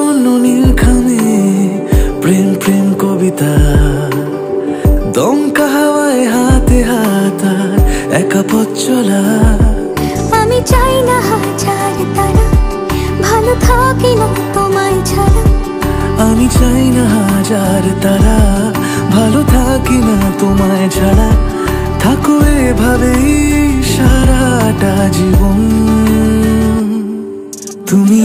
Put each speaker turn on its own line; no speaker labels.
অন্য নীলখামে প্রেম প্রেম কবিতা, দমকা হাওয়ায় হাতে হাতা একা পথ চলা।
আমি চাই না হাজার তারা, ভালো থাকি না তোমায় ছাড়া।
আমি চাই না হাজার তারা, ভালো থাকি না তোমায় ছাড়া। থাকো এভাবেই সারাটা জীবন, তুমি